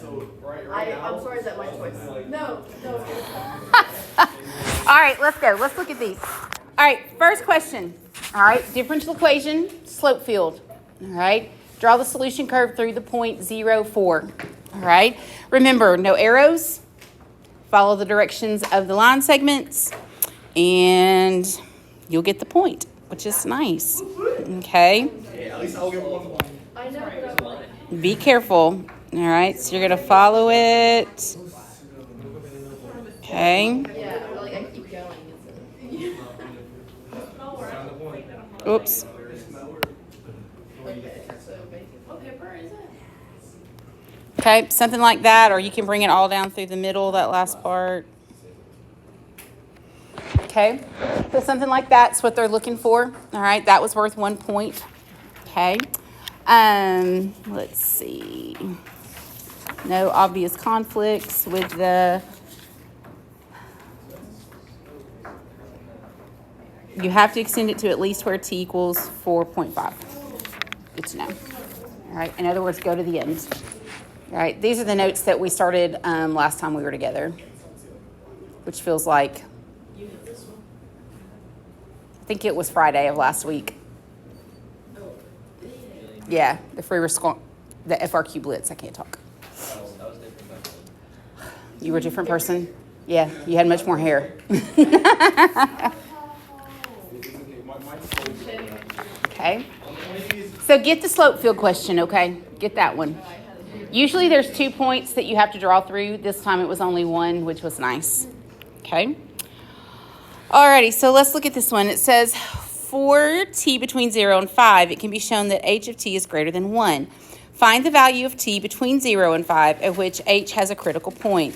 I'm sorry, is that my choice? No. All right, let's go. Let's look at these. All right, first question. All right, differential equation, slope field. All right, draw the solution curve through the point 0, 4. All right, remember, no arrows. Follow the directions of the line segments, and you'll get the point, which is nice. Okay. At least I'll get 1 point. I know. Be careful. All right, so you're going to follow it. Okay. Yeah, like I keep going. Oops. Okay, something like that, or you can bring it all down through the middle, that last part. Okay, so something like that's what they're looking for. All right, that was worth 1 point. Okay, let's see. No obvious conflicts with the. You have to extend it to at least where t equals 4.5. Good to know. All right, in other words, go to the end. All right, these are the notes that we started last time we were together, which feels like, I think it was Friday of last week. Yeah, the FRQ Blitz. I can't talk. You were a different person? Yeah, you had much more hair. Okay. So get the slope field question, okay? Get that one. Usually there's 2 points that you have to draw through. This time it was only 1, which was nice. Okay. Alrighty, so let's look at this one. It says for t between 0 and 5, it can be shown that h of t is greater than 1. Find the value of t between 0 and 5 at which h has a critical point.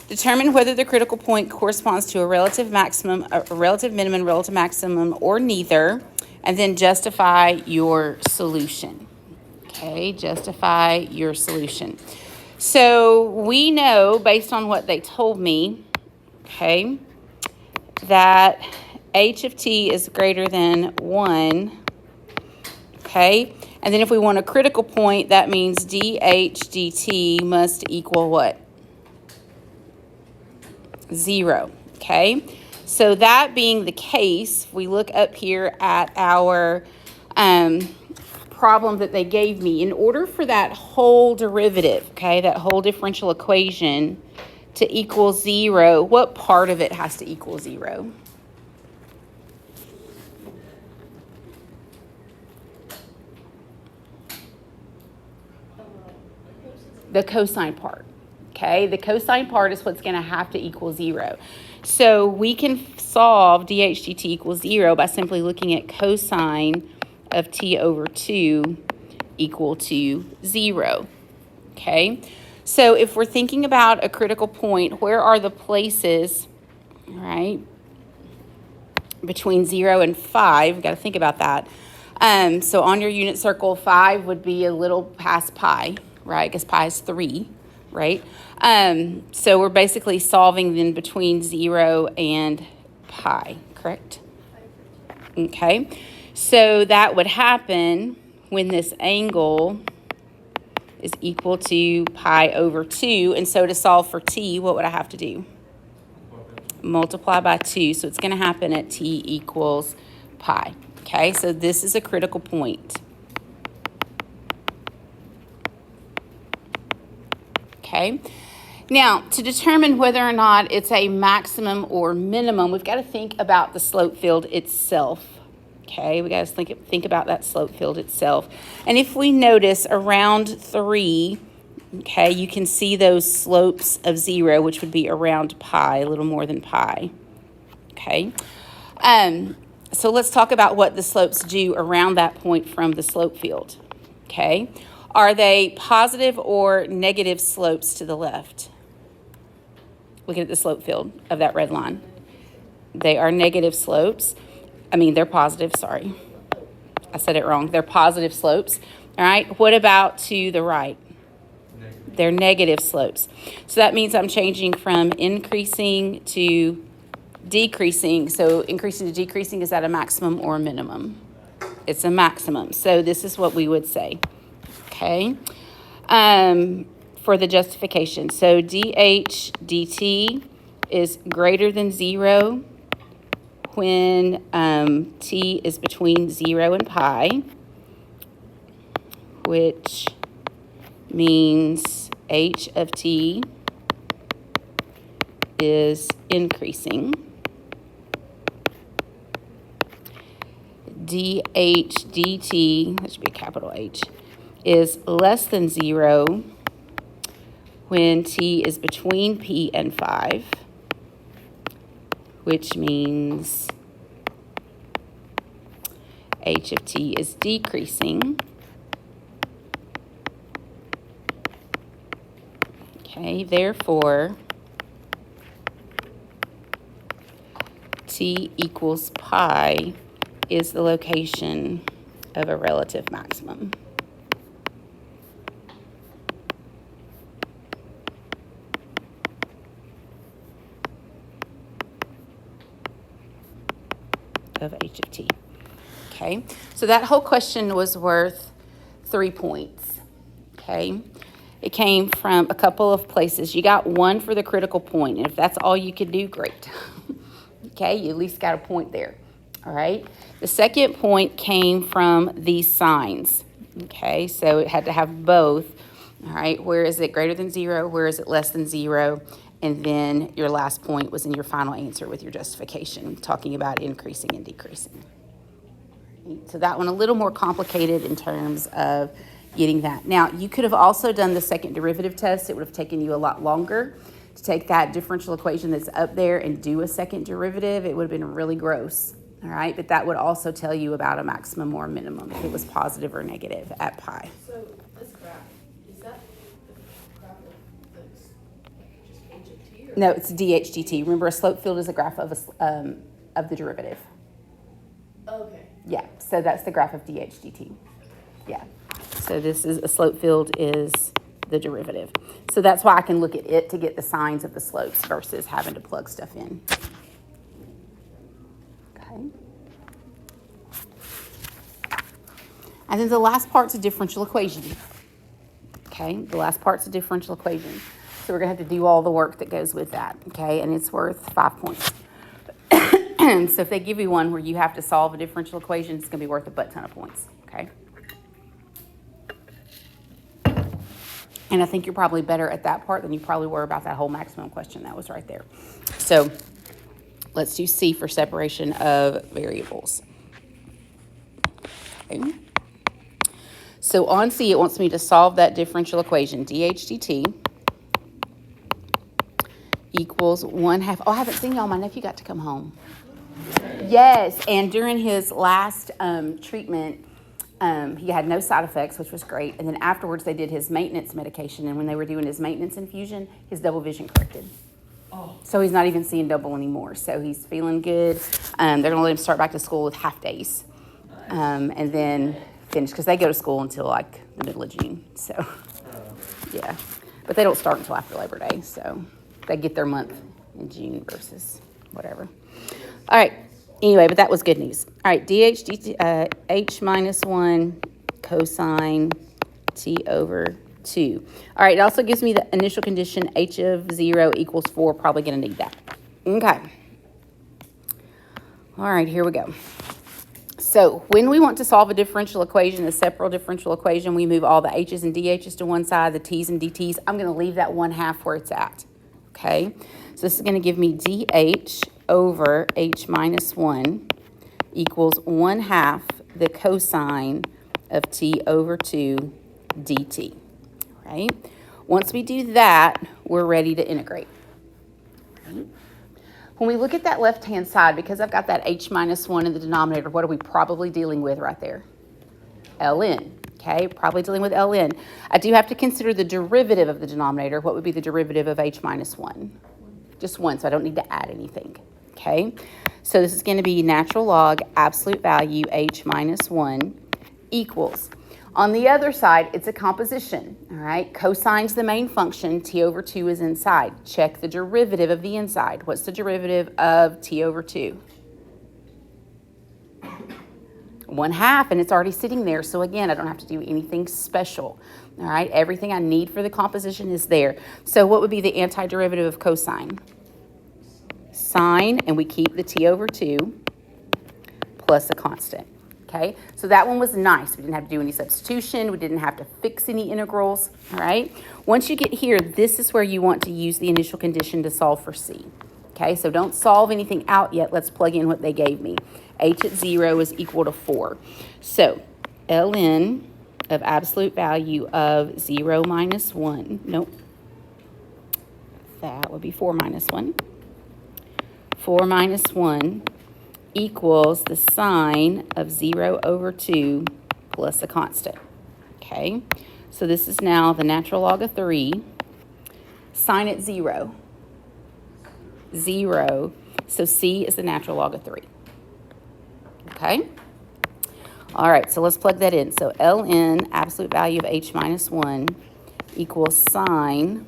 Determine whether the critical point corresponds to a relative maximum, a relative minimum, relative maximum, or neither, and then justify your solution. Okay, justify your solution. So we know, based on what they told me, okay, that h of t is greater than 1, okay? And then if we want a critical point, that means dh dt must equal what? 0, okay? So that being the case, we look up here at our problem that they gave me. In order for that whole derivative, okay, that whole differential equation to equal 0, what part of it has to equal 0? The cosine part. Okay, the cosine part is what's going to have to equal 0. So we can solve dh dt equals 0 by simply looking at cosine of t over 2 equal to 0. Okay, so if we're thinking about a critical point, where are the places, right, between 0 and 5? We've got to think about that. So on your unit circle, 5 would be a little past pi, right, because pi is 3. Right? So we're basically solving then between 0 and pi, correct? Okay. So that would happen when this angle is equal to pi over 2. And so to solve for t, what would I have to do? Multiply by 2. So it's going to happen at t equals pi. Okay. So this is a critical point. Okay. Now, to determine whether or not it's a maximum or minimum, we've got to think about the slope field itself. Okay, we got to think about that slope field itself. And if we notice around 3, okay, you can see those slopes of 0, which would be around pi, a little more than pi. Okay. So let's talk about what the slopes do around that point from the slope field. Okay. Are they positive or negative slopes to the left? Looking at the slope field of that red line. They are negative slopes. They're positive, sorry. I said it wrong. They're positive slopes. All right. What about to the right? Negative. They're negative slopes. So that means I'm changing from increasing to decreasing. So increasing to decreasing, is that a maximum or a minimum? It's a maximum. So this is what we would say. Okay. for the justification. So dH dt is greater than 0 when t is between 0 and pi, which means h of t is increasing. dH dt, that should be a capital H, is less than 0 when t is between p and 5, which means h of t is decreasing. Okay, therefore, t equals pi is the location of a relative maximum. Of h of t. Okay, so that whole question was worth 3 points. Okay, it came from a couple of places. You got 1 for the critical point, and if that's all you could do, great. Okay, you at least got a point there. All right, the second point came from these signs. Okay, so it had to have both. All right, where is it greater than 0? Where is it less than 0? And then your last point was in your final answer with your justification, talking about increasing and decreasing. So that one a little more complicated in terms of getting that. Now, you could have also done the second derivative test. It would have taken you a lot longer to take that differential equation that's up there and do a second derivative. It would have been really gross, all right? But that would also tell you about a maximum or minimum, if it was positive or negative at pi. So this graph, is that the graph of just h of t? Or? No, it's dH/dt. Remember, a slope field is a graph of the derivative. Okay. Yeah, so that's the graph of dH/dt. Yeah, so this is a slope field is the derivative. So that's why I can look at it to get the signs of the slopes versus having to plug stuff in. Okay. And then the last part's a differential equation. Okay, the last part's a differential equation. So we're going to have to do all the work that goes with that, okay? And it's worth 5 points. So if they give you one where you have to solve a differential equation, it's going to be worth a butt ton of points, okay? And I think you're probably better at that part than you probably were about that whole maximum question that was right there. So let's do C for separation of variables. Okay. So on C, it wants me to solve that differential equation, dH dt equals 1/2. Oh, I haven't seen y'all. My nephew got to come home. Yes, and during his last treatment, he had no side effects, which was great. And then afterwards, they did his maintenance medication. And when they were doing his maintenance infusion, his double vision corrected. Oh. So he's not even seeing double anymore. So he's feeling good. They're going to let him start back to school with half days. And then finish, because they go to school until like the middle of June. So, yeah. But they don't start until after Labor Day. So they get their month in June versus whatever. All right. Anyway, but that was good news. All right, dH dt, h minus 1 cosine t over 2. All right, it also gives me the initial condition h of 0 equals 4. Probably going to need that. Okay. All right, here we go. So when we want to solve a differential equation, a separate differential equation, we move all the h's and dh's to one side, the t's and dt's. I'm going to leave that 1/2 where it's at. Okay, so this is going to give me dh over h minus 1 equals 1/2 the cosine of t over 2 dt, right? Once we do that, we're ready to integrate. Right? When we look at that left-hand side, because I've got that h minus 1 in the denominator, what are we probably dealing with right there? ln, okay? Probably dealing with ln. I do have to consider the derivative of the denominator. What would be the derivative of h minus 1? Just 1, so I don't need to add anything. Okay, so this is going to be natural log absolute value h minus 1 equals. On the other side, it's a composition, all right? Cosine's the main function. T over 2 is inside. Check the derivative of the inside. What's the derivative of t over 2? 1/2, and it's already sitting there. So again, I don't have to do anything special. All right, everything I need for the composition is there. So what would be the antiderivative of cosine? Sine, and we keep the t over 2 plus a constant. Okay, so that one was nice. We didn't have to do any substitution. We didn't have to fix any integrals. All right, once you get here, this is where you want to use the initial condition to solve for c. Okay, so don't solve anything out yet. Let's plug in what they gave me. H at 0 is equal to 4. So ln of absolute value of 0 minus 1. Nope. That would be 4 minus 1. 4 minus 1 equals the sine of 0 over 2 plus a constant. Okay, so this is now the natural log of 3. Sine at 0. 0. So c is the natural log of 3. Okay? All right, so let's plug that in. So ln, absolute value of h minus 1, equals sine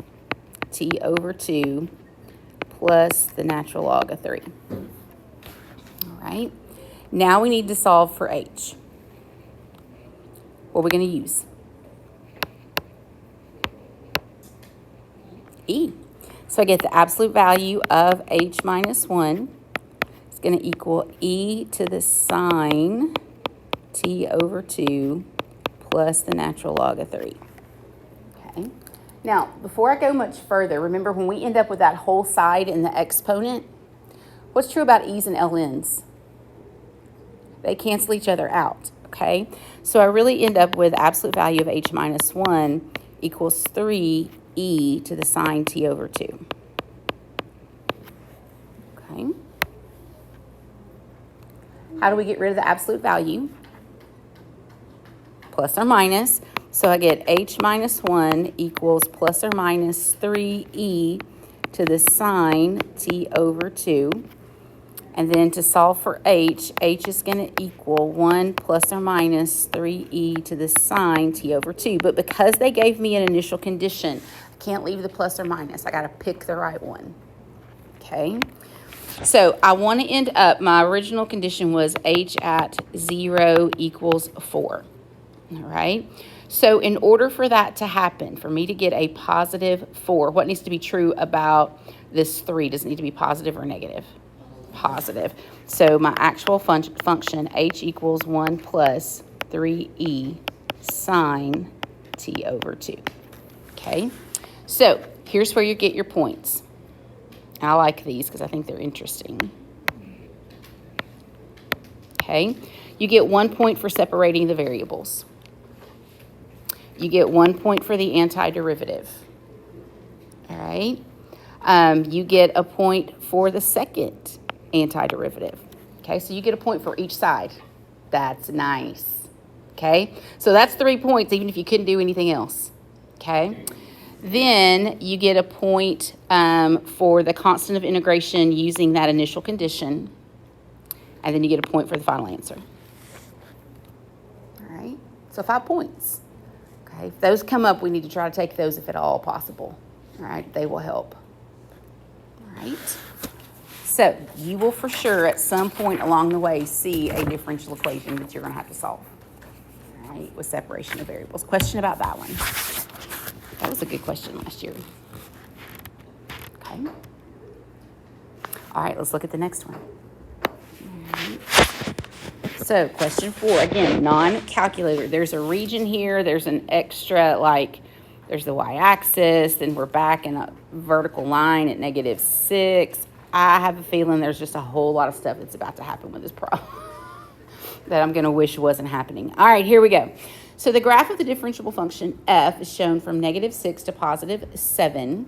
t over 2 plus the natural log of 3. All right, now we need to solve for h. What are we going to use? E. So I get the absolute value of h minus 1 is going to equal e to the sine t over 2 plus the natural log of 3. Okay. Now, before I go much further, remember when we end up with that whole side in the exponent, what's true about e's and ln's? They cancel each other out, okay? So I really end up with absolute value of h minus 1 equals 3e to the sine t over 2. Okay. How do we get rid of the absolute value? Plus or minus. So I get h minus 1 equals plus or minus 3e to the sine t over 2. And then to solve for h is going to equal 1 plus or minus 3e to the sine t over 2. But because they gave me an initial condition, I can't leave the plus or minus. I got to pick the right one. Okay? So I want to end up, my original condition was h at 0 equals 4. All right? So in order for that to happen, for me to get a positive 4, what needs to be true about this 3? Does it need to be positive or negative? Positive. So my actual function, h equals 1 plus 3e sine t over 2. Okay? So here's where you get your points. I like these because I think they're interesting. Okay? You get 1 point for separating the variables. You get 1 point for the antiderivative. All right? You get a point for the second antiderivative. Okay, so you get a point for each side. That's nice. Okay, so that's 3 points even if you couldn't do anything else. Okay, then you get a point for the constant of integration using that initial condition, and then you get a point for the final answer. All right, so 5 points. Okay, if those come up, we need to try to take those if at all possible. All right, they will help. All right. So you will for sure at some point along the way see a differential equation that you're going to have to solve, all right, with separation of variables. Question about that one. That was a good question last year. Okay. All right, let's look at the next one. All right. So question 4, again, non-calculator. There's a region here. There's an extra, like, there's the y-axis. Then we're back in a vertical line at -6. I have a feeling there's just a whole lot of stuff that's about to happen with this problem that I'm going to wish wasn't happening. All right, here we go. So the graph of the differentiable function f is shown from -6 to +7,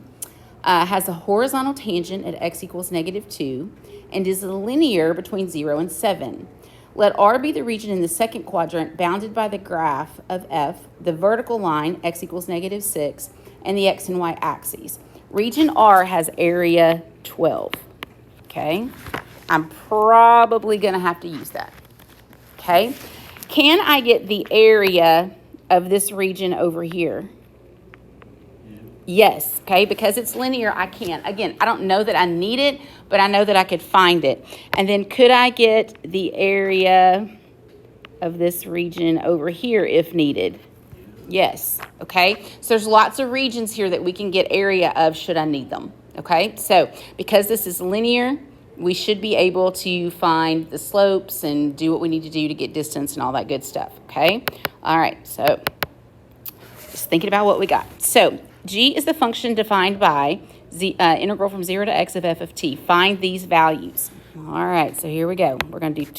has a horizontal tangent at x equals -2, and is linear between 0 and 7. Let R be the region in the second quadrant bounded by the graph of f, the vertical line, x equals -6, and the x and y axes. Region R has area 12. Okay, I'm probably going to have to use that. Okay, can I get the area of this region over here? Yes, okay, because it's linear, I can. Again, I don't know that I need it, but I know that I could find it. And then could I get the area of this region over here if needed? Yes, okay? So there's lots of regions here that we can get area of should I need them, okay? So because this is linear, we should be able to find the slopes and do what we need to do to get distance and all that good stuff, okay? All right, so just thinking about what we got. So g is the function defined by integral from 0 to x of f of t. Find these values. All right, so here we go. We're going to do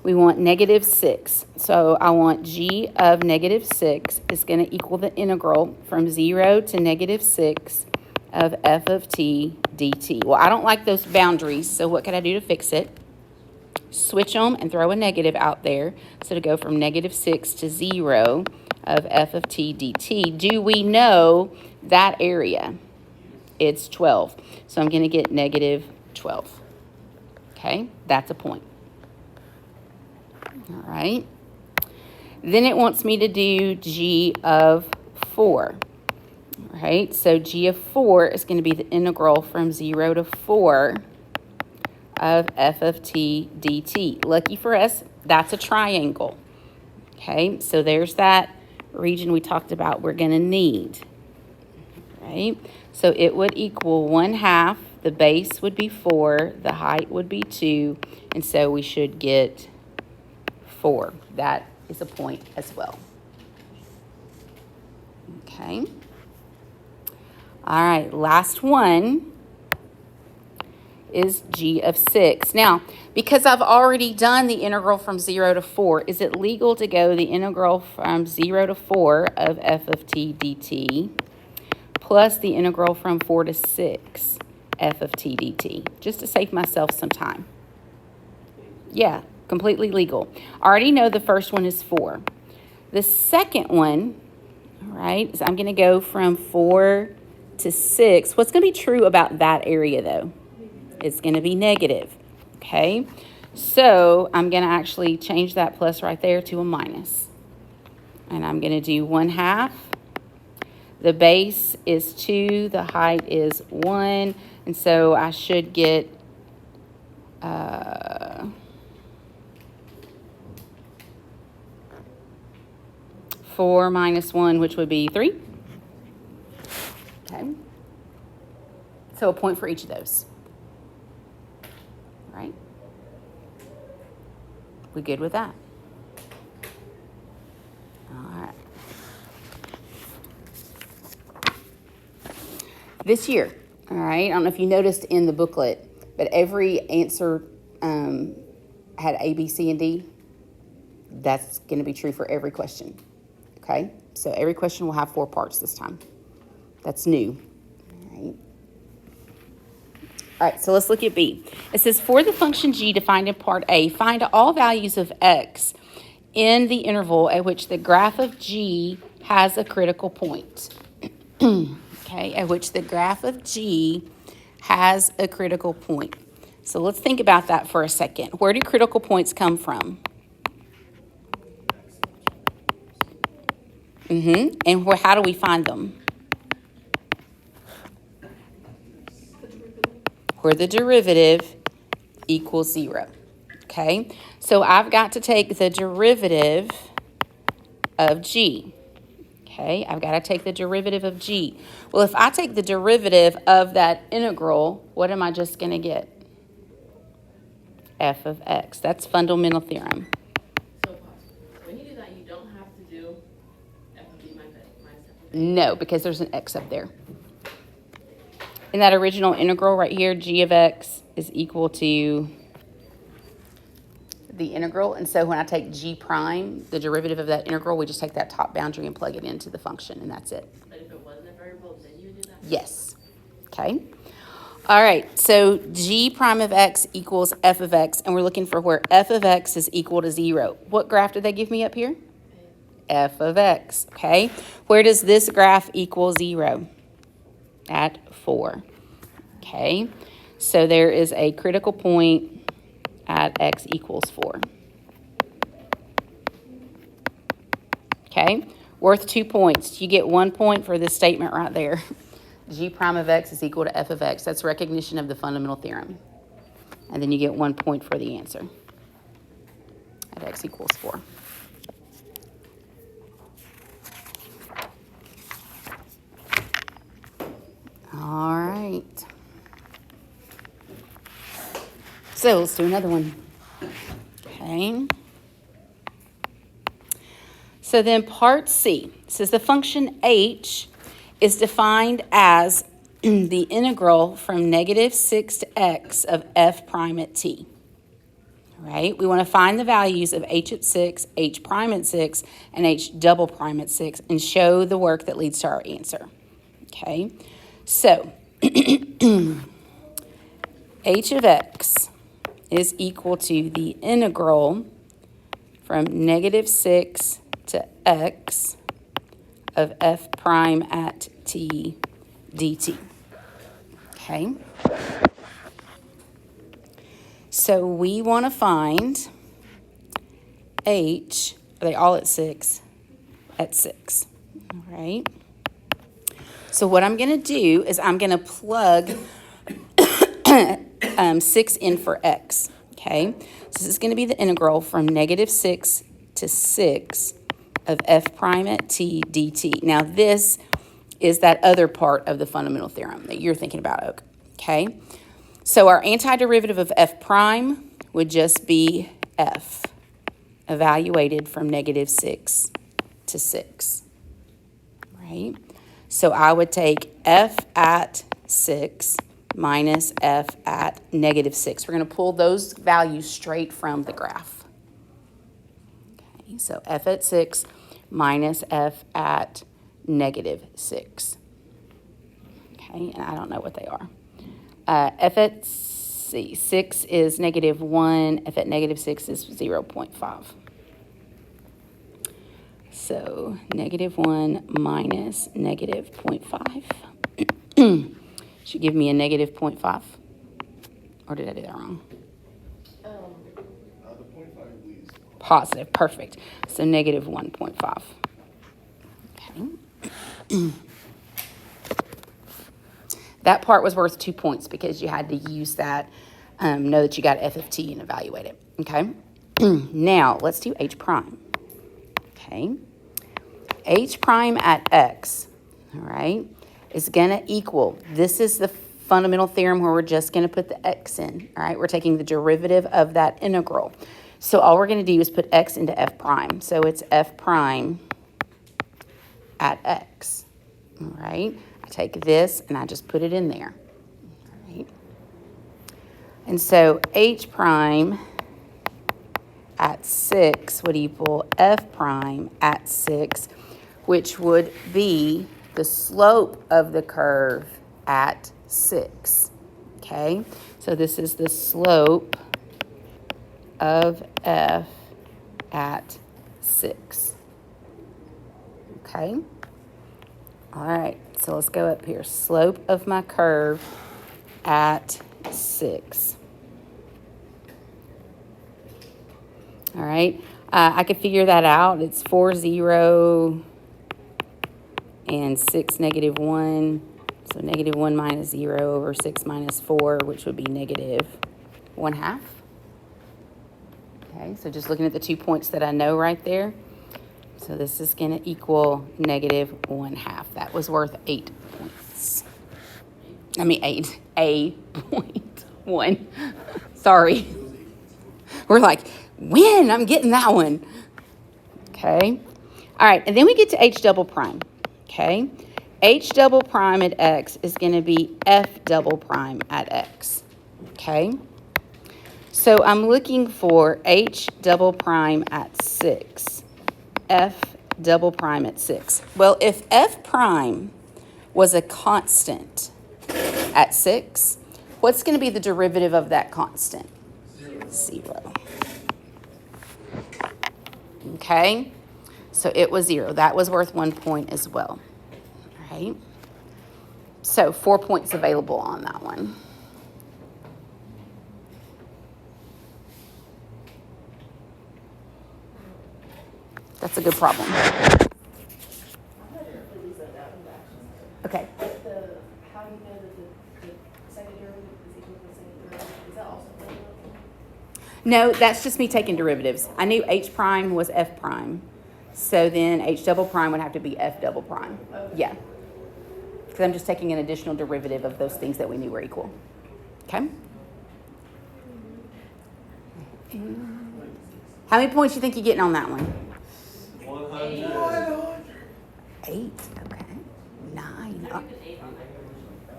we want -6. So I want g of -6 is going to equal the integral from 0 to -6 of f of t dt. Well, I don't like those boundaries, so what can I do to fix it? Switch them and throw a negative out there. So to go from -6 to 0 of f of t dt. Do we know that area? It's 12. So I'm going to get -12. Okay, that's a point. All right. Then it wants me to do g of 4. All right, so g of 4 is going to be the integral from 0 to 4 of f of t dt. Lucky for us, that's a triangle. Okay, so there's that region we talked about we're going to need. Right, so it would equal 1/2. The base would be 4. The height would be 2. And so we should get 4. That is a point as well. Okay. All right, last one is g of 6. Now, because I've already done the integral from 0 to 4, is it legal to go the integral from 0 to 4 of f of t dt plus the integral from 4 to 6 f of t dt, just to save myself some time? Yeah, completely legal. I already know the first one is 4. The second one, all right, is I'm going to go from 4 to 6. What's going to be true about that area, though? It's going to be negative, okay? So I'm going to actually change that plus right there to a minus. And I'm going to do 1/2. The base is 2. The height is 1. And so I should get 4 minus 1, which would be 3. Okay. So a point for each of those. Right? We good with that? All right. This year, all right, I don't know if you noticed in the booklet, but every answer had A, B, C, and D. That's going to be true for every question. Okay? So every question will have 4 parts this time. That's new. All right. All right, so let's look at B. It says, for the function g defined in part A, find all values of x in the interval at which the graph of g has a critical point. Okay, at which the graph of g has a critical point. So let's think about that for a second. Where do critical points come from? And how do we find them? Where the derivative equals 0. Okay, so I've got to take the derivative of g. Okay, I've got to take the derivative of g. Well, if I take the derivative of that integral, what am I just going to get? F of x. That's fundamental theorem. So when you do that, you don't have to do f of b minus f of a. No, because there's an x up there. In that original integral right here, g of x is equal to the integral. And so when I take g prime, the derivative of that integral, we just take that top boundary and plug it into the function, and that's it. But if it wasn't a variable, then you would do that? Yes. Okay. All right. So g prime of x equals f of x, and we're looking for where f of x is equal to 0. What graph did they give me up here? F of x. Okay. Where does this graph equal 0? At 4. Okay. So there is a critical point at x equals 4. Okay, worth 2 points. You get 1 point for this statement right there. G prime of x is equal to f of x. That's recognition of the fundamental theorem. And then you get 1 point for the answer. at x equals 4. All right. So let's do another one. Okay. So then part C says the function h is defined as the integral from negative 6 to x of f prime at t. All right, we want to find the values of h at 6, h prime at 6, and h double prime at 6 and show the work that leads to our answer. Okay, so h of x is equal to the integral from negative 6 to x of f prime at t dt. Okay. So we want to find h, are they all at 6? At 6. All right. So what I'm going to do is I'm going to plug 6 in for x. Okay. So this is going to be the integral from negative 6 to 6 of f prime at t dt. Now this is that other part of the fundamental theorem that you're thinking about, Oak. Okay. So our antiderivative of f prime would just be f, evaluated from negative 6 to 6, right? So I would take f at 6 minus f at negative 6. We're going to pull those values straight from the graph. Okay, so f at 6 minus f at negative 6. Okay, and I don't know what they are. F at 6 is negative 1. F at negative 6 is 0.5. So negative 1 minus negative 0.5 should give me a negative 0.5. Or did I do that wrong? Um, The 0.5 leaves. Positive. Perfect. So negative 1.5. Okay. That part was worth 2 points because you had to use that, know that you got f of t and evaluate it, okay? Now, let's do h prime, okay? H prime at x, all right, is going to equal, this is the fundamental theorem where we're just going to put the x in, all right? We're taking the derivative of that integral. So all we're going to do is put x into f prime. So it's f prime at x, all right? I take this and I just put it in there, all right? And so h prime at 6 would equal f prime at 6, which would be the slope of the curve at 6, okay? So this is the slope of f at 6, okay? All right, so let's go up here. Slope of my curve at 6. All right, I could figure that out. It's 4, 0, and 6, negative 1. So negative 1 minus 0 over 6 minus 4, which would be negative 1/2. Okay, so just looking at the 2 points that I know right there. So this is going to equal negative 1/2. That was worth 8 points. I mean 8.1. Sorry. We're like, when? I'm getting that one. Okay. All right, and then we get to h double prime. Okay. H double prime at x is going to be f double prime at x. Okay. So I'm looking for h double prime at 6. F double prime at 6. Well, if f prime was a constant at 6, what's going to be the derivative of that constant? 0. Okay, so it was 0. That was worth 1 point as well. All right, so 4 points available on that one. That's a good problem. I'm not sure if these are that actually. Okay. How do you know that the second derivative is equal to the second derivative? Is that also fundamental? No, that's just me taking derivatives. I knew h prime was f prime. So then h double prime would have to be f double prime. Yeah. Because I'm just taking an additional derivative of those things that we knew were equal. Okay? How many points do you think you're getting on that one? 100. 8. Okay. 9.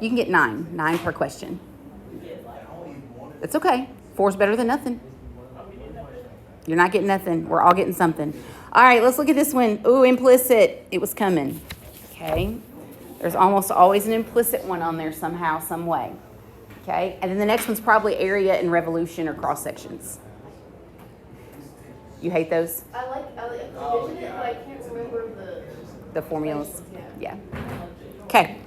You can get 9. 9 per question. That's okay. 4 is better than nothing. You're not getting nothing. We're all getting something. All right, let's look at this one. Ooh, implicit. It was coming. Okay. There's almost always an implicit one on there somehow, some way. Okay. And then the next one's probably area and revolution or cross sections. You hate those? I envision it, but I can't remember The formulas? Yeah. Okay.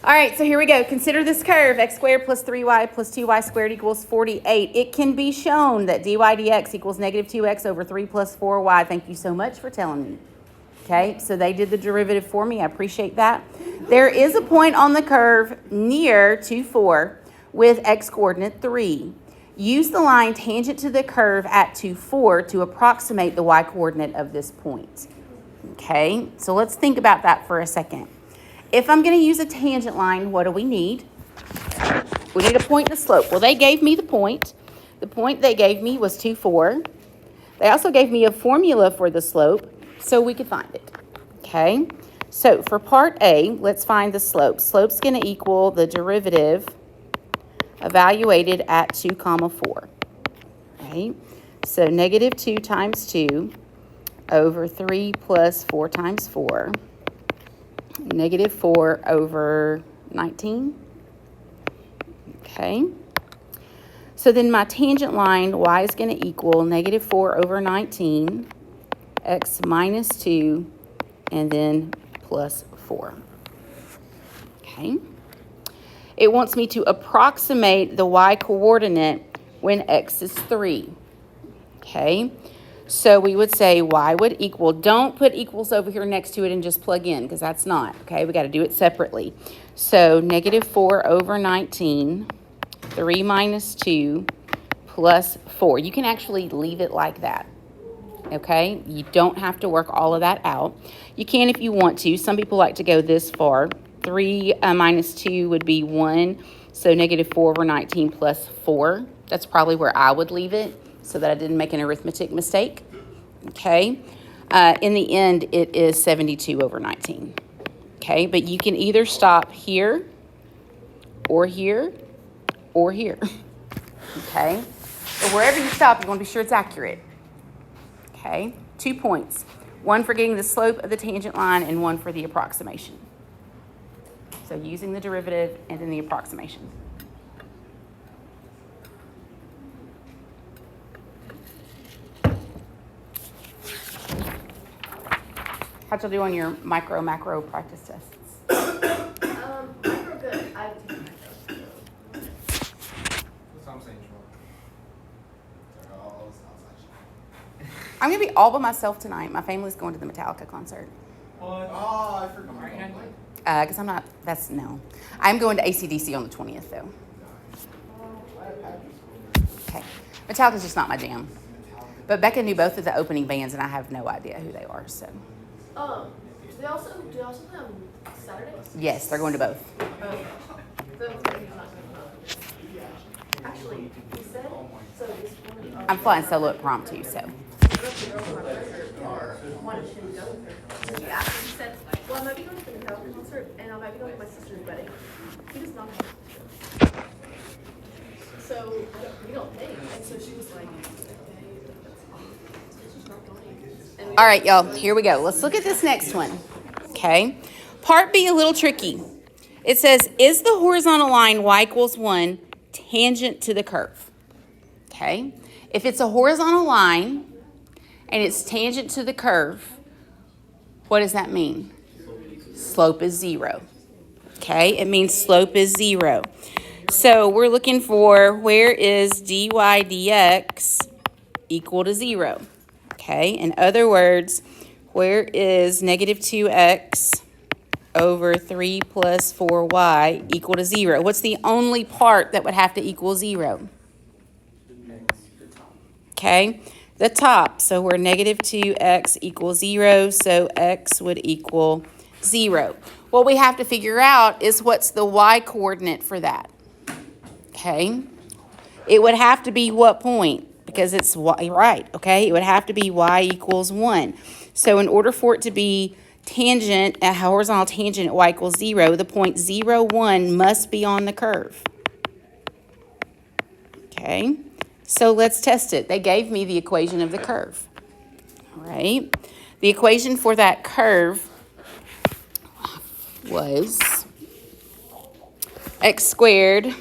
All right, so here we go. Consider this curve. X squared plus 3y plus 2y squared equals 48. It can be shown that dy dx equals negative 2x over 3 plus 4y. Thank you so much for telling me. Okay, so they did the derivative for me. I appreciate that. There is a point on the curve near 2, 4 with x coordinate 3. Use the line tangent to the curve at 2, 4 to approximate the y coordinate of this point. Okay, so let's think about that for a second. If I'm going to use a tangent line, what do we need? We need a point and a slope. Well, they gave me the point. The point they gave me was 2, 4. They also gave me a formula for the slope so we could find it. Okay, so for part A, let's find the slope. Slope's going to equal the derivative evaluated at 2, 4. Right? So negative 2 times 2 over 3 plus 4 times 4. Negative 4 over 19. Okay. So then my tangent line, y is going to equal negative 4 over 19, x minus 2, and then plus 4. Okay. It wants me to approximate the y coordinate when x is 3. Okay. So we would say y would equal, don't put equals over here next to it and just plug in because that's not, okay? We got to do it separately. So negative 4 over 19, 3 minus 2 plus 4. You can actually leave it like that, okay? You don't have to work all of that out. You can if you want to. Some people like to go this far. 3 minus 2 would be 1, so negative 4 over 19 plus 4. That's probably where I would leave it, so that I didn't make an arithmetic mistake, okay? In the end, it is 72 over 19, okay? But you can either stop here, or here, or here, okay? But wherever you stop, you want to be sure it's accurate, okay? 2 points, one for getting the slope of the tangent line and one for the approximation. So using the derivative and then the approximation. How'd you do on your micro, macro practice tests? Micro good. I've taken micro. That's what I'm saying, I'm going to be all by myself tonight. My family's going to the Metallica concert. What? Oh, I forgot. Because I'm not, no. I'm going to AC/DC on the 20th, though. Okay. Metallica's just not my jam. But Becca knew both of the opening bands, and I have no idea who they are, so. Do they also play on Saturdays? Yes, they're going to both. Actually, he said, so this morning. I'm flying solo at prom, too, so. Wanted to go with her. Yeah, he said, well, I might be going to the Metallica concert, and I might be going to my sister's wedding. He does not have a sister. So, we don't think. And so she was like, okay, that's fine. So she's not going. All right, y'all, here we go. Let's look at this next one, okay? Part B, a little tricky. It says, is the horizontal line y equals 1 tangent to the curve? Okay? If it's a horizontal line and it's tangent to the curve, what does that mean? Slope is 0. Okay? It means slope is 0. So we're looking for where is dy dx equal to 0? Okay? In other words, where is negative 2x over 3 plus 4y equal to 0? What's the only part that would have to equal 0? okay? The top, so we're negative 2x equals 0, so x would equal 0. What we have to figure out is what's the y coordinate for that, okay? It would have to be what point? Because it's y, right, okay? It would have to be y equals 1. So in order for it to be tangent, a horizontal tangent at y equals 0, the point 0, 1 must be on the curve. Okay, so let's test it. They gave me the equation of the curve. All right, the equation for that curve was x squared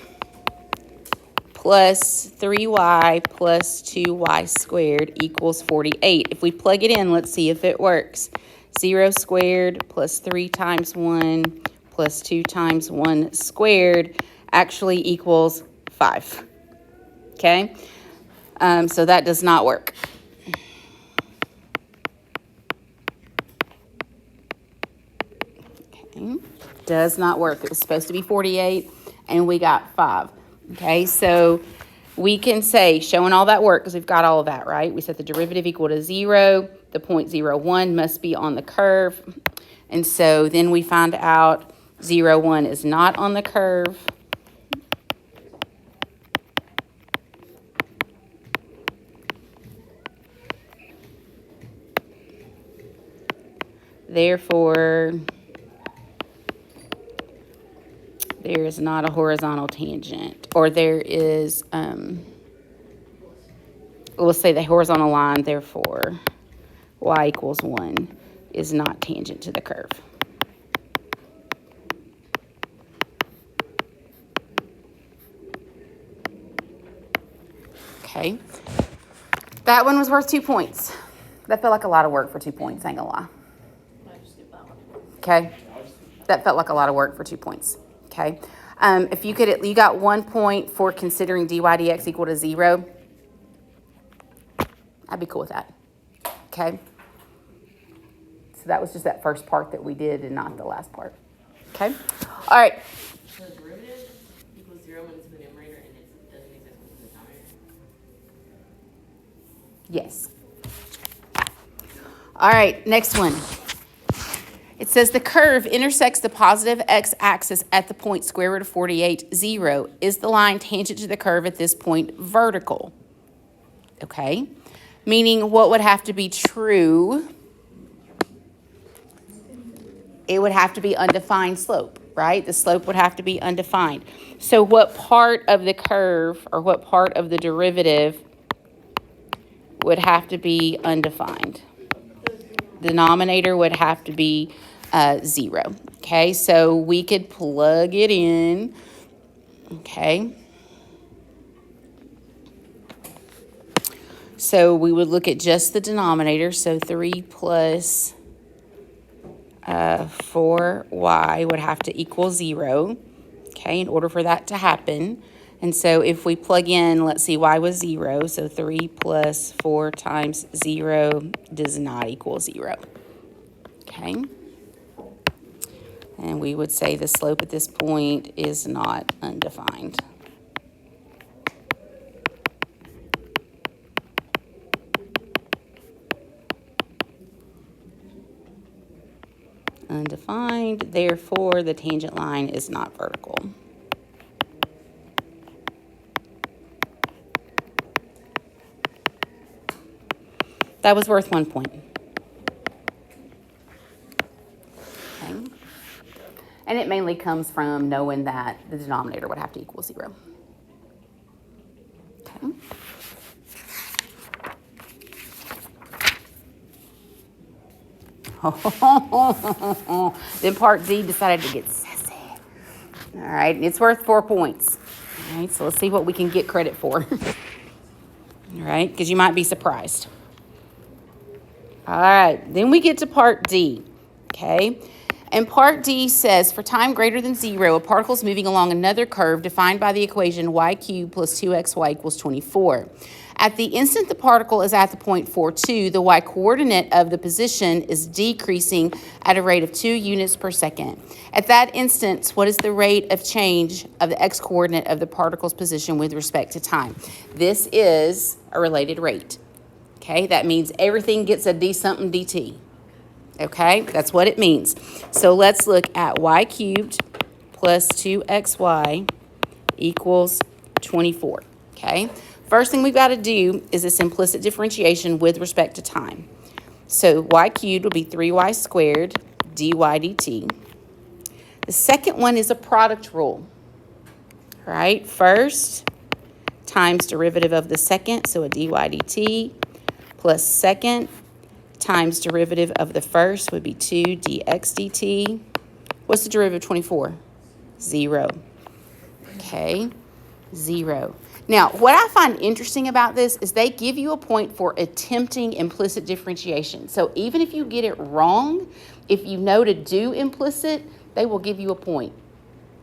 plus 3y plus 2y squared equals 48. If we plug it in, let's see if it works. 0 squared plus 3 times 1 plus 2 times 1 squared actually equals 5. Okay? So that does not work. Okay. Does not work. It was supposed to be 48, and we got 5. Okay, so we can say, showing all that work, because we've got all of that, right? We set the derivative equal to 0. The point 0, 1 must be on the curve. And so then we find out 0, 1 is not on the curve. Therefore, there is not a horizontal tangent, or there is, we'll say the horizontal line, therefore, y equals 1 is not tangent to the curve. Okay. That one was worth 2 points. That felt like a lot of work for 2 points, ain't gonna lie. Okay. That felt like a lot of work for 2 points. Okay. If you could, you got 1 point for considering dy dx equal to 0. I'd be cool with that. Okay. So that was just that first part that we did and not the last part. Okay. All right. So the derivative equals 0 when it's in the numerator and it doesn't exist when it's in the denominator? Yes. All right. Next one. It says the curve intersects the positive x-axis at the point square root of 48, 0. Is the line tangent to the curve at this point vertical? Okay. Meaning what would have to be true? It would have to be undefined slope, right? The slope would have to be undefined. So what part of the curve or what part of the derivative would have to be undefined? The denominator would have to be 0. Okay, so we could plug it in. Okay. So we would look at just the denominator. So 3 plus 4y would have to equal 0. Okay, in order for that to happen. And so if we plug in, let's see, y was 0. So 3 plus 4 times 0 does not equal 0. Okay. And we would say the slope at this point is not undefined. Undefined, therefore the tangent line is not vertical. That was worth 1 point. Okay. And it mainly comes from knowing that the denominator would have to equal 0. Okay. Then part D decided to get sassy. All right, it's worth 4 points. All right, so let's see what we can get credit for. All right, because you might be surprised. All right, then we get to part D. Okay, And part D says, for time greater than 0, a particle is moving along another curve defined by the equation y cubed plus 2xy equals 24. At the instant the particle is at the point 4,2, the y-coordinate of the position is decreasing at a rate of 2 units per second. At that instant, what is the rate of change of the x-coordinate of the particle's position with respect to time? This is a related rate. Okay, that means everything gets a d something dt. Okay, that's what it means. So let's look at y cubed plus 2xy equals 24. Okay, first thing we've got to do is this implicit differentiation with respect to time. So y cubed will be 3y squared dy dt. The second one is a product rule. All right, first times derivative of the second, so a dy dt, plus second times derivative of the first would be 2 dx dt. What's the derivative of 24? 0. Okay, 0. Now, what I find interesting about this is they give you a point for attempting implicit differentiation. So even if you get it wrong, if you know to do implicit, they will give you a point.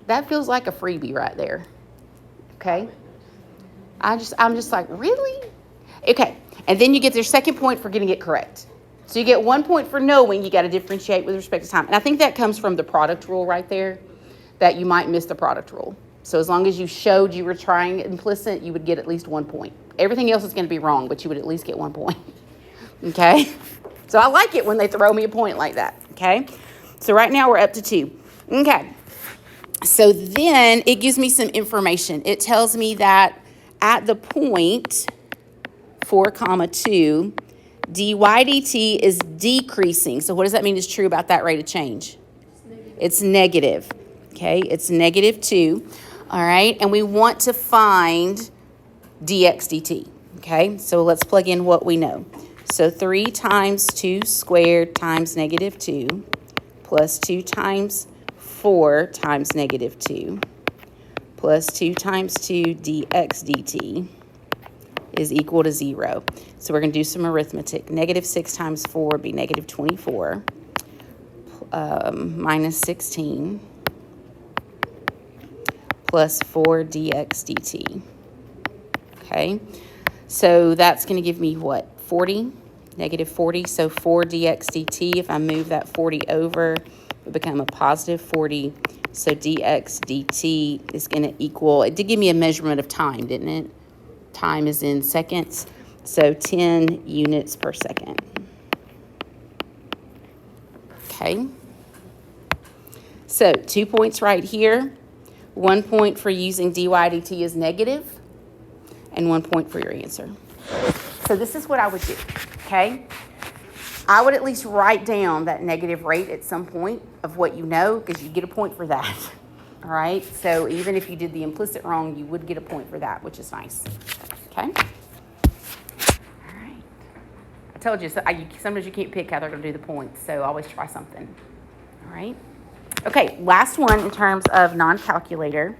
That feels like a freebie right there. Okay? I'm just like, really? Okay, and then you get their second point for getting it correct. So you get 1 point for knowing you got to differentiate with respect to time. And I think that comes from the product rule right there, that you might miss the product rule. So as long as you showed you were trying implicit, you would get at least 1 point. Everything else is going to be wrong, but you would at least get 1 point. Okay? So I like it when they throw me a point like that. Okay? So right now we're up to 2. Okay. So then it gives me some information. It tells me that at the point 4, 2, dy dt is decreasing. So what does that mean is true about that rate of change? It's negative. Okay, it's negative 2. All right, and we want to find dx dt. Okay, so let's plug in what we know. So 3 times 2 squared times negative 2 plus 2 times 4 times negative 2 plus 2 times 2 dx dt is equal to 0. So we're going to do some arithmetic. Negative 6 times 4 would be negative 24 minus 16 plus 4 dx dt. Okay, so that's going to give me what? 40, negative 40. So 4 dx dt, if I move that 40 over, it would become a positive 40. So dx dt is going to equal, it did give me a measurement of time, didn't it? Time is in seconds, so 10 units per second. Okay. So 2 points right here. 1 point for using dy dt is negative, and 1 point for your answer. So this is what I would do, okay? I would at least write down that negative rate at some point of what you know, because you get a point for that. All right, so even if you did the implicit wrong, you would get a point for that, which is nice. Okay? All right. I told you, sometimes you can't pick how they're going to do the points, so always try something. All right? Okay, last one in terms of non-calculator.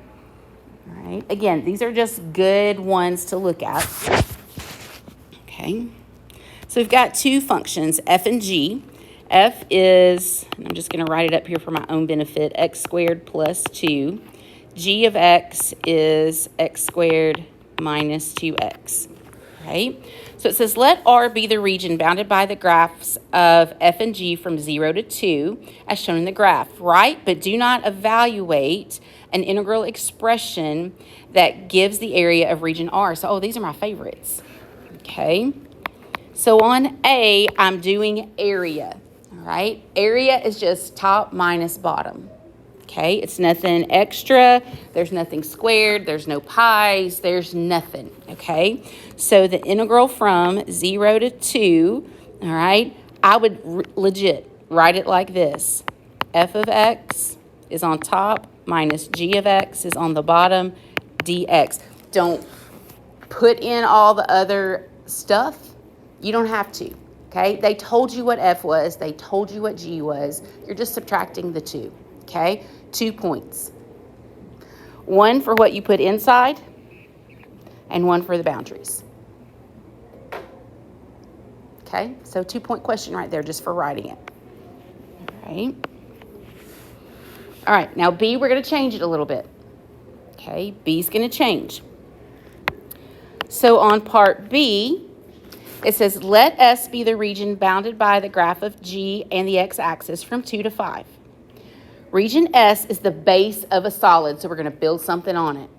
All right, again, these are just good ones to look at. Okay, so we've got 2 functions, f and g. F is, and I'm just going to write it up here for my own benefit, x squared plus 2. G of x is x squared minus 2x. Right? So it says, let R be the region bounded by the graphs of f and g from 0 to 2, as shown in the graph. Right? But do not evaluate an integral expression that gives the area of region R. So, these are my favorites. Okay? So on A, I'm doing area. All right? Area is just top minus bottom. Okay? It's nothing extra. There's nothing squared. There's no pi's. There's nothing. Okay? So the integral from 0 to 2, all right, I would legit write it like this. F of x is on top minus g of x is on the bottom, dx. Don't put in all the other stuff. You don't have to, okay? They told you what f was. They told you what g was. You're just subtracting the 2, okay? 2 points. 1 for what you put inside and 1 for the boundaries. Okay, so 2 point question right there just for writing it. All right. All right, now B, we're going to change it a little bit. Okay, B's going to change. So on part B, it says, let S be the region bounded by the graph of G and the x-axis from 2 to 5. Region S is the base of a solid, so we're going to build something on it.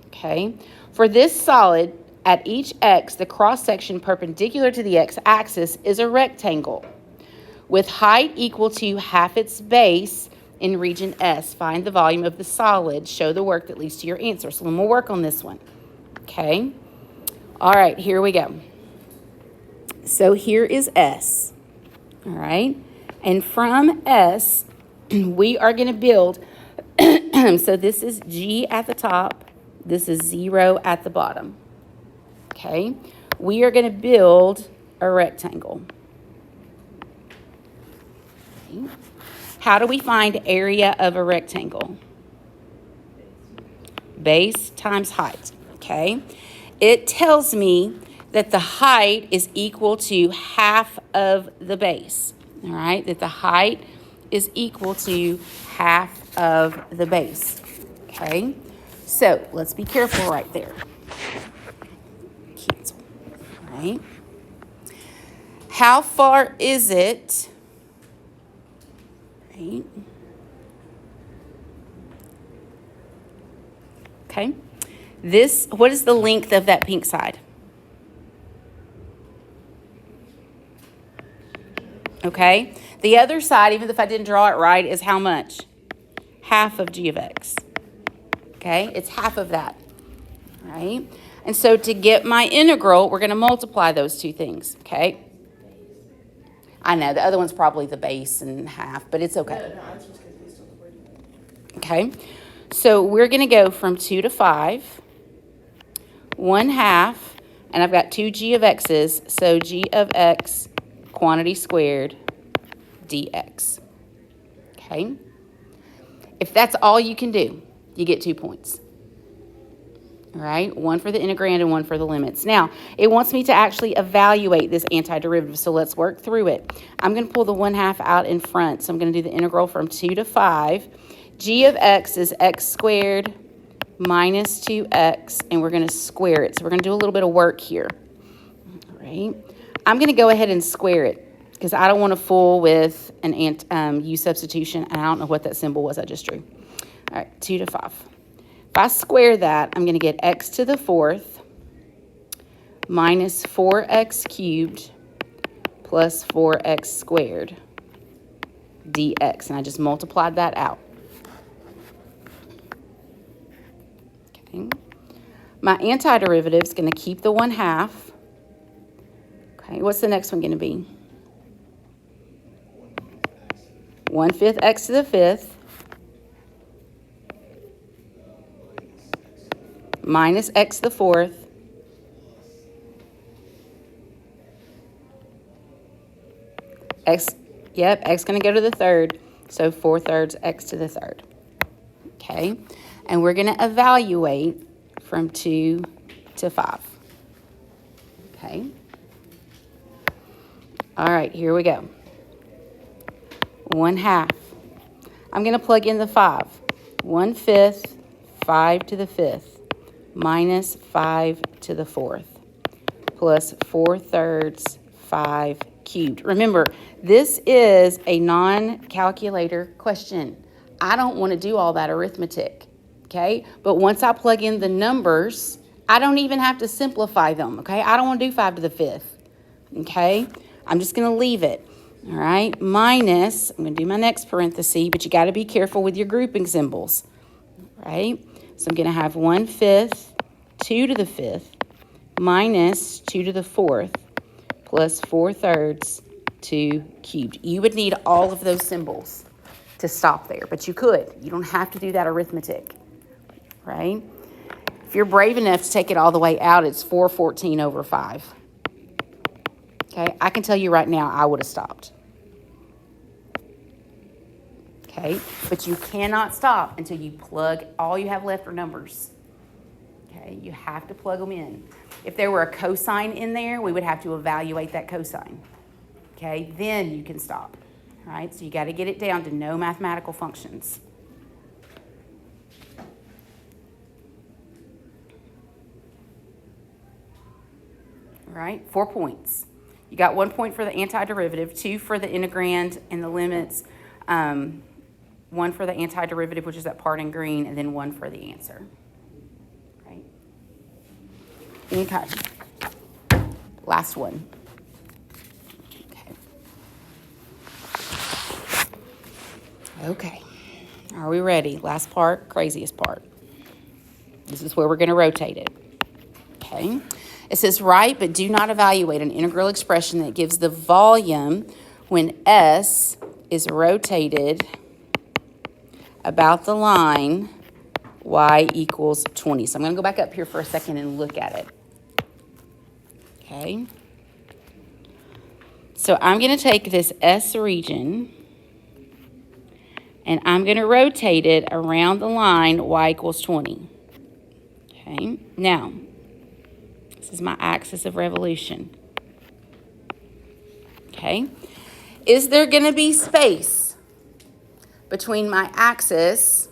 Okay, for this solid, at each x, the cross-section perpendicular to the x-axis is a rectangle with height equal to half its base in region S. Find the volume of the solid. Show the work that leads to your answer. So then we'll work on this one. Okay. All right, here we go. So here is S. All right. And from S, we are going to build. So this is G at the top. This is 0 at the bottom. Okay. We are going to build a rectangle. Okay. How do we find area of a rectangle? Base times height, okay? It tells me that the height is equal to half of the base, all right? That the height is equal to half of the base, okay? So let's be careful right there. Cancel, all right? How far is it? Right. Okay. What is the length of that pink side? Okay. The other side, even if I didn't draw it right, is how much? Half of g of x. Okay. It's half of that. Right. And so to get my integral, we're going to multiply those two things. Okay. I know, the other one's probably the base and half, but it's okay. No, I was just confused on the wording. Okay, so we're going to go from 2 to 5, 1/2, and I've got 2g of x's, so g of x, quantity squared, dx. Okay, if that's all you can do, you get 2 points. All right, one for the integrand and one for the limits. Now, it wants me to actually evaluate this antiderivative, so let's work through it. I'm going to pull the 1/2 out in front, so I'm going to do the integral from 2 to 5. G of x is x squared minus 2x, and we're going to square it. So we're going to do a little bit of work here. All right, I'm going to go ahead and square it because I don't want to fool with an u substitution, and I don't know what that symbol was I just drew. All right, 2 to 5. If I square that, I'm going to get x to the 4th minus 4x cubed plus 4x squared dx. And I just multiplied that out. Okay. My antiderivative is going to keep the 1/2. Okay, what's the next one going to be? 1/5 x to the 5th. Minus x to the 4th. X going to go to the 3rd. So 4/3 x to the 3rd. Okay. And we're going to evaluate from 2 to 5. Okay. All right, here we go. 1/2. I'm going to plug in the 5. 1/5, 5 to the 5th. Minus 5 to the 4th, plus 4/3, 5 cubed. Remember, this is a non-calculator question. I don't want to do all that arithmetic, okay? But once I plug in the numbers, I don't even have to simplify them, okay? I don't want to do 5 to the 5th, okay? I'm just going to leave it, all right? Minus, I'm going to do my next parenthesis, but you got to be careful with your grouping symbols, right? So I'm going to have 1/5, 2 to the 5th, minus 2 to the 4th, plus 4/3, 2 cubed. You would need all of those symbols to stop there, but you could. You don't have to do that arithmetic, right? If you're brave enough to take it all the way out, it's 4/14 over 5. Okay, I can tell you right now, I would have stopped. Okay, but you cannot stop until you plug, all you have left are numbers. Okay, you have to plug them in. If there were a cosine in there, we would have to evaluate that cosine. Okay, then you can stop. All right, so you got to get it down to no mathematical functions. All right, 4 points. You got 1 point for the antiderivative, 2 for the integrand and the limits, 1 for the antiderivative, which is that part in green, and then 1 for the answer. Right? Okay. Last one. Okay. Are we ready? Last part, craziest part. This is where we're going to rotate it. Okay. It says, write but do not evaluate an integral expression that gives the volume when S is rotated about the line y equals 20. So I'm going to go back up here for a second and look at it. Okay. So I'm going to take this S region and I'm going to rotate it around the line y equals 20. Okay, now, this is my axis of revolution. Okay, is there going to be space between my axis,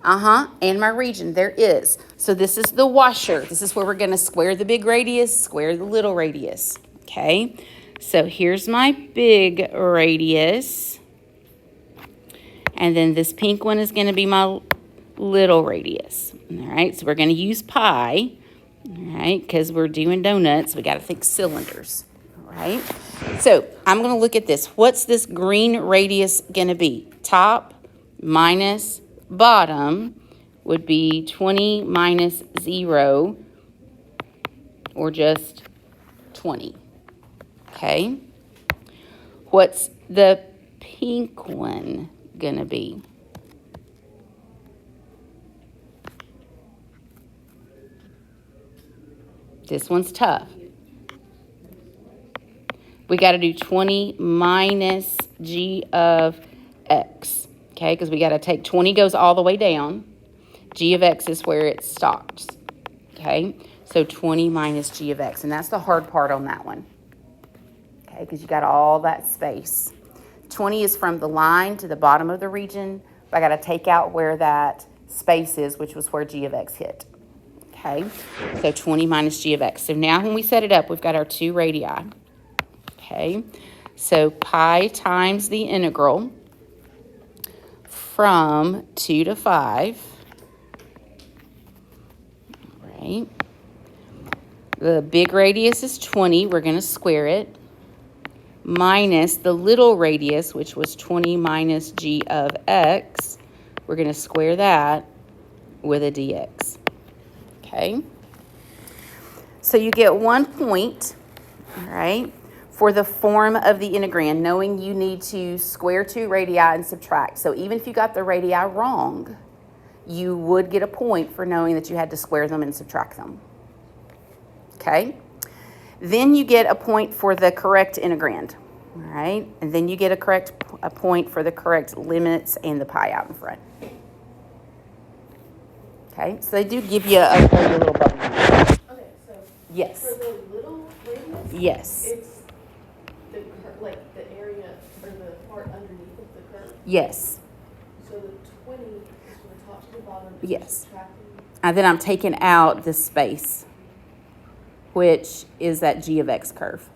and my region? There is. So this is the washer. This is where we're going to square the big radius, square the little radius. Okay, so here's my big radius. And then this pink one is going to be my little radius. All right, so we're going to use pi, all right, because we're doing donuts. We got to think cylinders, all right? So I'm going to look at this. What's this green radius going to be? Top minus bottom would be 20 minus 0, or just 20, okay? What's the pink one going to be? This one's tough. We got to do 20 minus g of x, okay? Because we got to take 20 goes all the way down. G of x is where it stops, okay? So 20 minus g of x, and that's the hard part on that one, okay? Because you got all that space. 20 is from the line to the bottom of the region, but I got to take out where that space is, which was where g of x hit. Okay, so 20 minus g of x. So now when we set it up, we've got our 2 radii. Okay, so pi times the integral from 2 to 5. Right. The big radius is 20. We're going to square it. Minus the little radius, which was 20 minus g of x. We're going to square that with a dx. Okay, so you get 1 point, all right, for the form of the integrand, knowing you need to square 2 radii and subtract. So even if you got the radii wrong, you would get a point for knowing that you had to square them and subtract them. Okay, then you get a point for the correct integrand, all right, and then you get a point for the correct limits and the pi out in front. Okay, so they do give you a little bonus. Okay, so Yes. for the little radius, Yes. it's the like the area or the part underneath of the curve. Yes. So the 20 is from the top to the bottom. Yes. Subtracting. And then I'm taking out the space, which is that g of x curve.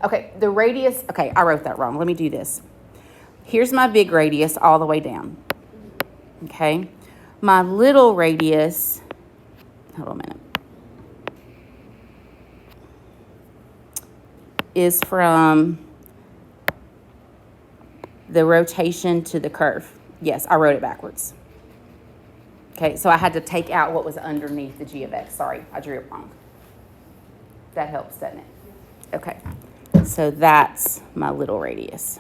Okay, the radius, okay, I wrote that wrong. Let me do this. Here's my big radius all the way down. Okay, my little radius, hold on a minute, is from the rotation to the curve. Yes, I wrote it backwards. Okay, so I had to take out what was underneath the g of x. Sorry, I drew it wrong. That helps, doesn't it? Okay, so that's my little radius.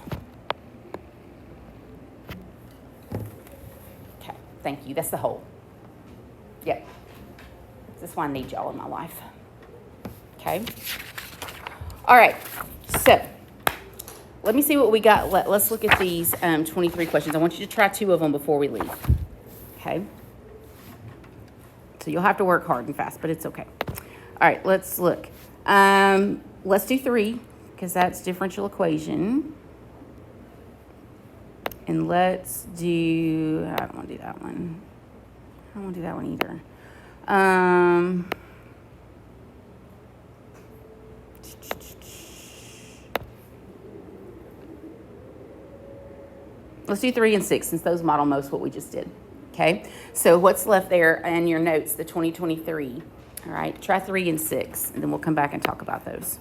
Okay, thank you. That's the whole. Yep. This is why I need y'all in my life. Okay. All right, so let me see what we got. Let's look at these 23 questions. I want you to try 2 of them before we leave. Okay. So you'll have to work hard and fast, but it's okay. All right, let's look. Let's do 3, because that's differential equation. And let's do, I don't want to do that one. I don't want to do that one either. Let's do 3 and 6 since those model most what we just did. Okay, so what's left there in your notes, the 2023. All right, try 3 and 6, and then we'll come back and talk about those.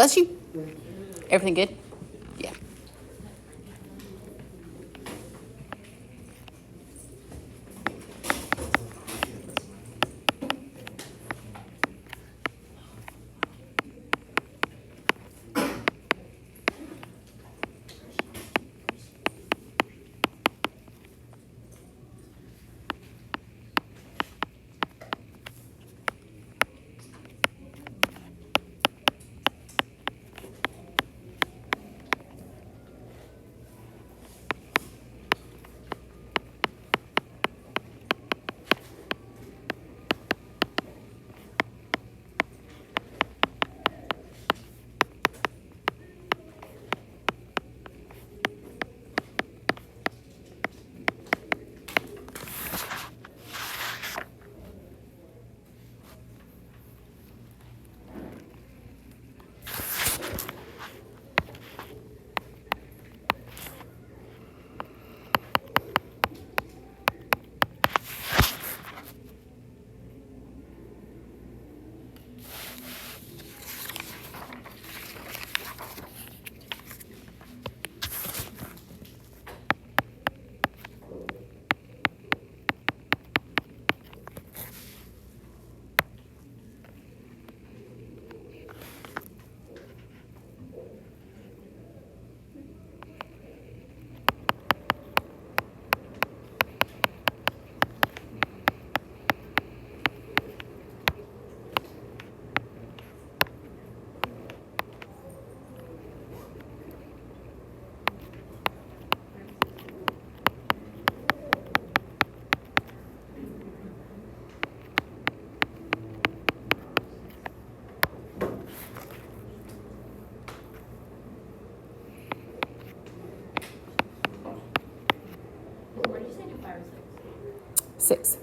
Bless you. Everything good? Yeah. What did you say, do 5 or 6? 6.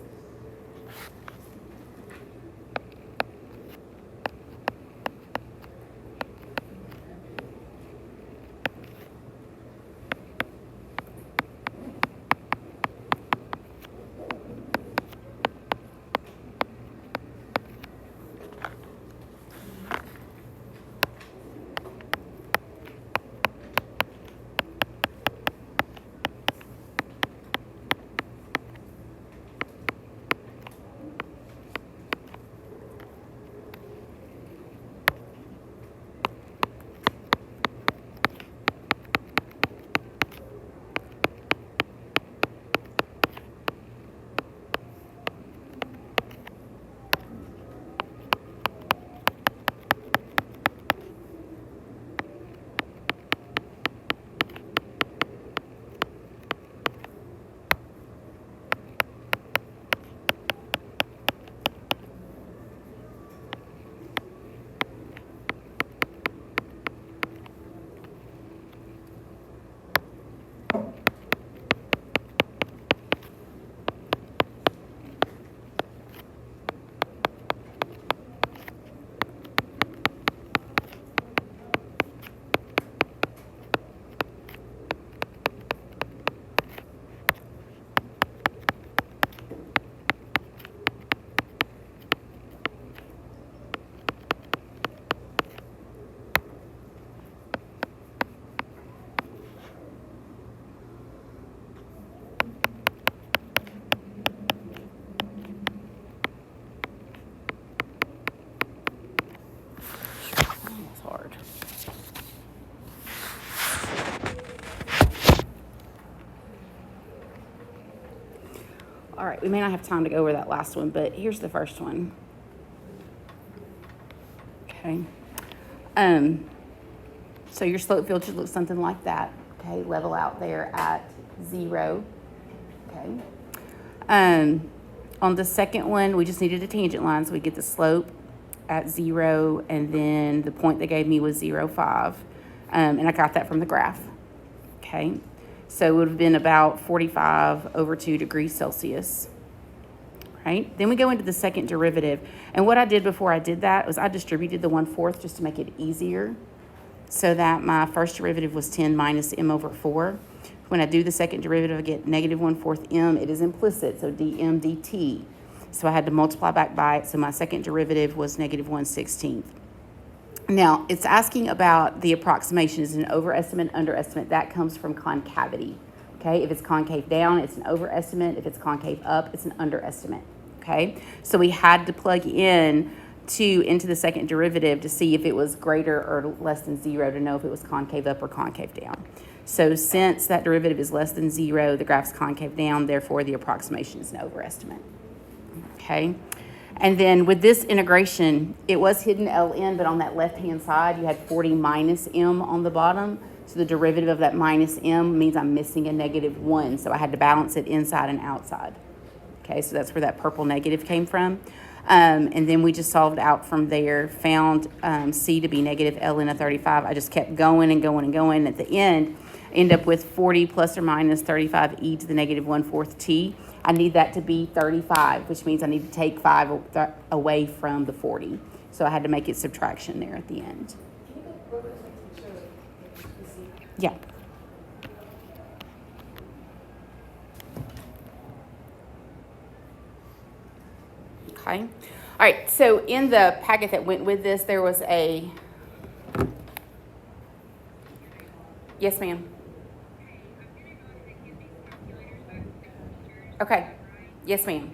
That's hard. All right, we may not have time to go over that last one, but here's the first one. Okay. So your slope field should look something like that. Okay, level out there at 0. Okay. On the second one, we just needed a tangent line, so we get the slope at 0, and then the point they gave me was 0.5, and I got that from the graph. Okay, so it would have been about 45 over 2 degrees Celsius. Right? Then we go into the second derivative, and what I did before I did that was I distributed the 1/4 just to make it easier, so that my first derivative was 10 minus m over 4. When I do the second derivative, I get negative 1/4 m. It is implicit, so dm dt. So I had to multiply back by it, so my second derivative was negative 1/16. Now, it's asking about the approximation. Is it an overestimate, underestimate? That comes from concavity. Okay, if it's concave down, it's an overestimate. If it's concave up, it's an underestimate. Okay, so we had to plug in 2 into the second derivative to see if it was greater or less than 0 to know if it was concave up or concave down. So since that derivative is less than 0, the graph's concave down, therefore the approximation is an overestimate. Okay, and then with this integration, it was hidden ln, but on that left-hand side, you had 40 minus m on the bottom. So the derivative of that minus m means I'm missing a -1, so I had to balance it inside and outside. Okay, so that's where that purple negative came from. And then we just solved out from there, found c to be negative ln of 35. I just kept going and going and going. At the end up with 40 plus or minus 35 e to the -1/4 t. I need that to be 35, which means I need to take 5 away from the 40. So I had to make it subtraction there at the end. Yeah. Okay. All right, so in the packet that went with this, there was a... Yes, ma'am. Okay. Yes, ma'am.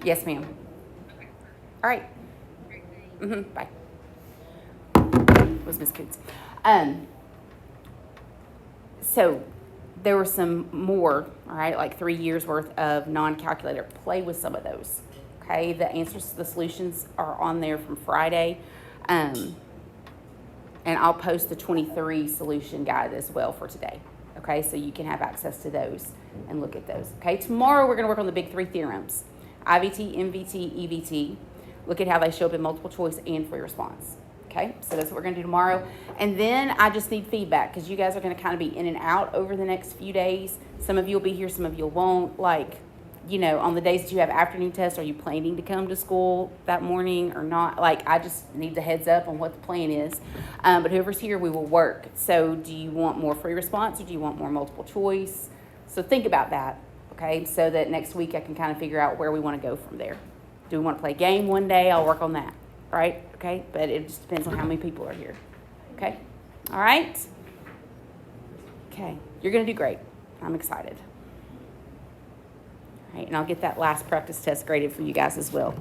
Yes, ma'am. All right. Bye. Was Miss Coots. So there were some more, all right, like 3 years worth of non-calculator. Play with some of those, okay? The answers to the solutions are on there from Friday. And I'll post the 23 solution guide as well for today, okay? So you can have access to those and look at those, okay? Tomorrow we're going to work on the big 3 theorems, IVT, MVT, EVT. Look at how they show up in multiple choice and free response. Okay, so that's what we're going to do tomorrow. And then I just need feedback because you guys are going to kind of be in and out over the next few days. Some of you will be here, some of you won't. Like, you know, on the days that you have afternoon tests, are you planning to come to school that morning or not? Like, I just need the heads up on what the plan is. But whoever's here, we will work. So do you want more free response or do you want more multiple choice? So think about that, okay, so that next week I can kind of figure out where we want to go from there. Do we want to play a game one day? I'll work on that. Right? Okay, but it just depends on how many people are here. Okay, all right. Okay, you're gonna do great. I'm excited. All right, and I'll get that last practice test graded for you guys as well.